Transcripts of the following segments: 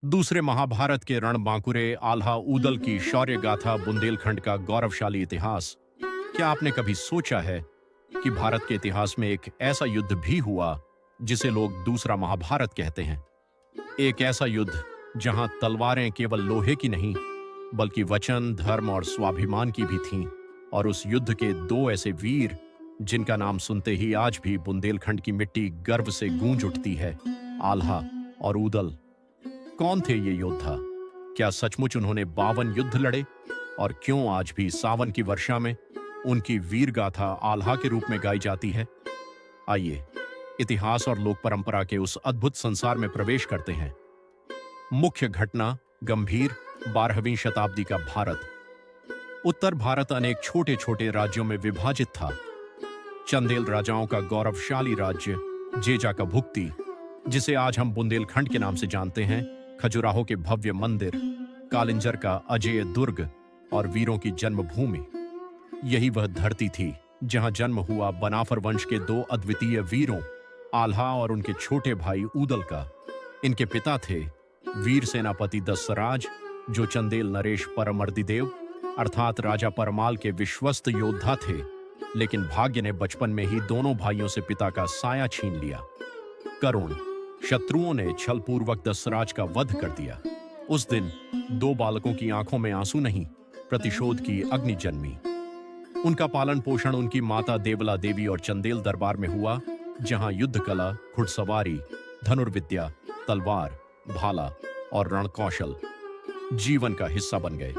दूसरे महाभारत के रणबांकुरे आल्हा ऊदल की शौर्य गाथा बुंदेलखंड का गौरवशाली इतिहास। क्या आपने कभी सोचा है कि भारत के इतिहास में एक ऐसा युद्ध भी हुआ जिसे लोग दूसरा महाभारत कहते हैं? एक ऐसा युद्ध जहां तलवारें केवल लोहे की नहीं बल्कि वचन, धर्म और स्वाभिमान की भी थीं। और उस युद्ध के दो ऐसे वीर जिनका नाम सुनते ही आज भी बुंदेलखंड की मिट्टी गर्व से गूंज उठती है, आल्हा और ऊदल। कौन थे ये योद्धा? क्या सचमुच उन्होंने 52 युद्ध लड़े? और क्यों आज भी सावन की वर्षा में उनकी वीर गाथा आल्हा के रूप में गाई जाती है? आइए इतिहास और लोक परंपरा के उस अद्भुत संसार में प्रवेश करते हैं। मुख्य घटना गंभीर 12वीं शताब्दी का भारत। उत्तर भारत अनेक छोटे छोटे राज्यों में विभाजित था। चंदेल राजाओं का गौरवशाली राज्य, जेजा का भुक्ति, जिसे आज हम बुंदेलखंड के नाम से जानते हैं, खजुराहो के भव्य मंदिर, कालिंजर का अजेय दुर्ग और वीरों की जन्मभूमि। यही वह धरती थी जहां जन्म हुआ बनाफर वंश के दो अद्वितीय वीरों, आल्हा और उनके छोटे भाई ऊदल का। इनके पिता थे वीर सेनापति दसराज, जो चंदेल नरेश परमर्दिदेव अर्थात राजा परमाल के विश्वस्त योद्धा थे, लेकिन भाग्य ने बचपन में ही दोनों भाइयों से पिता का साया छीन लिया। करुण शत्रुओं ने छलपूर्वक दसराज का वध कर दिया। उस दिन दो बालकों की आंखों में आंसू नहीं, प्रतिशोध की अग्नि जन्मी। उनका पालन पोषण उनकी माता देवला देवी और चंदेल दरबार में हुआ, जहां युद्ध कला, घुड़सवारी, धनुर्विद्या, तलवार, भाला और रणकौशल जीवन का हिस्सा बन गए।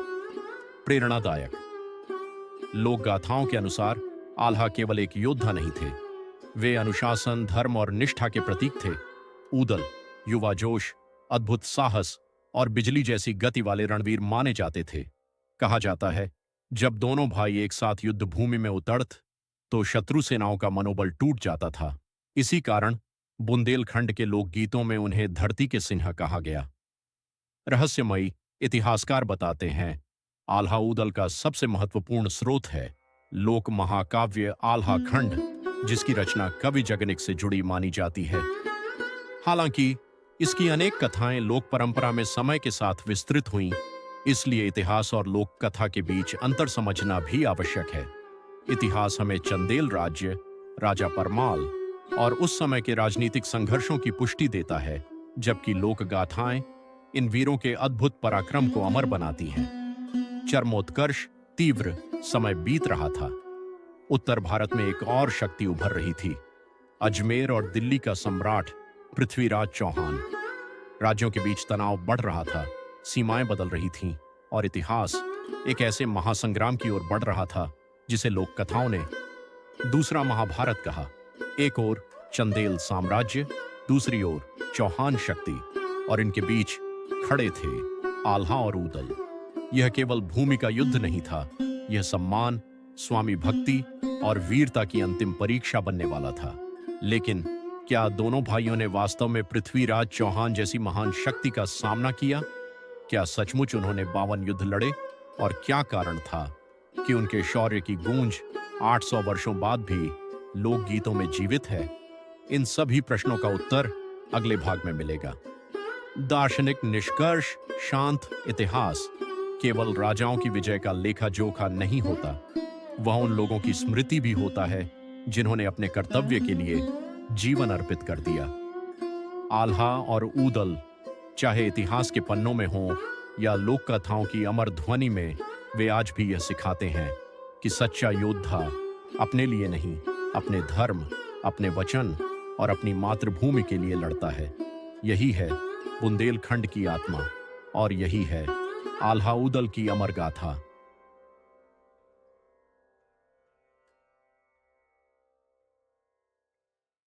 प्रेरणादायक। लोक गाथाओं के अनुसार आल्हा केवल एक योद्धा नहीं थे, वे अनुशासन, धर्म और निष्ठा के प्रतीक थे। ऊदल युवा जोश, अद्भुत साहस और बिजली जैसी गति वाले रणवीर माने जाते थे। कहा जाता है, जब दोनों भाई एक साथ युद्ध भूमि में उतरत तो शत्रु सेनाओं का मनोबल टूट जाता था। इसी कारण बुंदेलखंड के लोकगीतों में उन्हें धरती के सिंह कहा गया। रहस्यमयी इतिहासकार बताते हैं, आल्हा ऊदल का सबसे महत्वपूर्ण स्रोत है लोक महाकाव्य आल्हा खंड, जिसकी रचना कवि जगनिक से जुड़ी मानी जाती है। हालांकि इसकी अनेक कथाएं लोक परंपरा में समय के साथ विस्तृत हुईं, इसलिए इतिहास और लोक कथा के बीच अंतर समझना भी आवश्यक है। इतिहास हमें चंदेल राज्य, राजा परमाल और उस समय के राजनीतिक संघर्षों की पुष्टि देता है, जबकि लोक गाथाएं इन वीरों के अद्भुत पराक्रम को अमर बनाती हैं। चरमोत्कर्ष तीव्र समय बीत रहा था। उत्तर भारत में एक और शक्ति उभर रही थी, अजमेर और दिल्ली का सम्राट पृथ्वीराज चौहान। राज्यों के बीच तनाव बढ़ रहा था, सीमाएं बदल रही थीं और इतिहास एक ऐसे महासंग्राम की ओर बढ़ रहा था जिसे लोक कथाओं ने दूसरा महाभारत कहा। एक ओर चंदेल साम्राज्य, दूसरी ओर चौहान शक्ति, और इनके बीच खड़े थे आल्हा और ऊदल। यह केवल भूमि का युद्ध नहीं था, यह सम्मान, स्वामी भक्ति और वीरता की अंतिम परीक्षा बनने वाला था। लेकिन क्या दोनों भाइयों ने वास्तव में पृथ्वीराज चौहान जैसी महान शक्ति का सामना किया? क्या सचमुच उन्होंने 52 युद्ध लड़े? और क्या कारण था कि उनके शौर्य की गूंज 800 वर्षों बाद भी लोकगीतों में जीवित है? इन सभी प्रश्नों का उत्तर अगले भाग में मिलेगा। दार्शनिक निष्कर्ष। शांत इतिहास केवल राजाओं की विजय का लेखा जोखा नहीं होता, वह उन लोगों की स्मृति भी होता है जिन्होंने अपने कर्तव्य के लिए जीवन अर्पित कर दिया। आल्हा और ऊदल चाहे इतिहास के पन्नों में हों या लोक कथाओं की अमर ध्वनि में, वे आज भी यह सिखाते हैं कि सच्चा योद्धा अपने लिए नहीं, अपने धर्म, अपने वचन और अपनी मातृभूमि के लिए लड़ता है। यही है बुंदेलखंड की आत्मा और यही है आल्हा ऊदल की अमर गाथा।